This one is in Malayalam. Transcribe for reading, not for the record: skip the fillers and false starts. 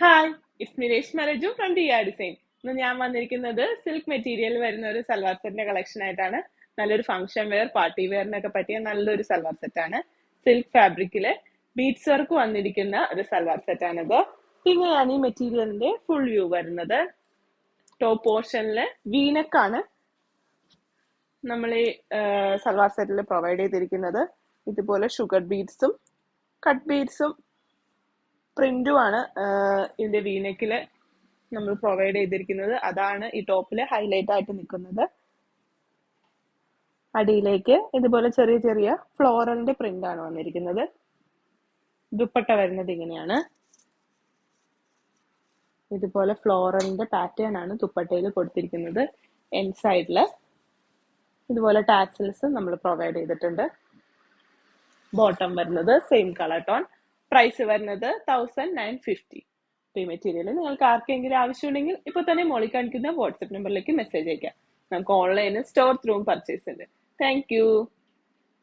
Hi, it's me Reshma Raju from D R design. ഇന്ന് ഞാൻ വന്നിരിക്കുന്നത് സിൽക്ക് മെറ്റീരിയൽ വരുന്ന ഒരു സൽവാർ സെറ്റിന്റെ കളക്ഷൻ ആയിട്ടാണ്. നല്ലൊരു ഫംഗ്ഷൻ വെയർ, പാർട്ടി വെയറിനൊക്കെ പറ്റിയ നല്ലൊരു സൽവാർ സെറ്റാണ്. സിൽക്ക് ഫാബ്രിക്കില് ബീഡ്സ് വർക്ക് വന്നിരിക്കുന്ന ഒരു സൽവാർ സെറ്റാണിത്. ഇങ്ങനെയാണ് ഈ മെറ്റീരിയലിന്റെ ഫുൾ വ്യൂ വരുന്നത്. ടോപ്പ് പോർഷനില് വീനക്കാണ് നമ്മൾ ഈ സൽവാർ സെറ്റിൽ പ്രൊവൈഡ് ചെയ്തിരിക്കുന്നത്. ഇതുപോലെ ഷുഗർ ബീഡ്സും കട്ട് ബീഡ്സും പ്രിന്റുമാണ് ഇതിന്റെ വീനെക്കില് നമ്മൾ പ്രൊവൈഡ് ചെയ്തിരിക്കുന്നത്. അതാണ് ഈ ടോപ്പില് ഹൈലൈറ്റ് ആയിട്ട് നിൽക്കുന്നത്. അടിയിലേക്ക് ഇതുപോലെ ചെറിയ ചെറിയ ഫ്ലോറലിന്റെ പ്രിന്റ് ആണ് വന്നിരിക്കുന്നത്. ദുപ്പട്ട വരുന്നത് ഇങ്ങനെയാണ്. ഇതുപോലെ ഫ്ലോറലിന്റെ പാറ്റേൺ ആണ് ദുപ്പട്ടയിൽ കൊടുത്തിരിക്കുന്നത്. എൻ സൈഡില് ഇതുപോലെ ടാസൽസ് നമ്മൾ പ്രൊവൈഡ് ചെയ്തിട്ടുണ്ട്. ബോട്ടം വരുന്നത് സെയിം കളർ ടോൺ. പ്രൈസ് വരുന്നത് 1950. ഈ മെറ്റീരിയൽ നിങ്ങൾക്ക് ആർക്കെങ്കിലും ആവശ്യമുണ്ടെങ്കിൽ ഇപ്പൊ തന്നെ മോളിൽ കാണിക്കുന്ന വാട്സ്ആപ്പ് നമ്പറിലേക്ക് മെസ്സേജ് അയക്കാം. നമുക്ക് ഓൺലൈനിൽ സ്റ്റോർ ത്രൂ പർച്ചേസ് ഉണ്ട്. Thank you.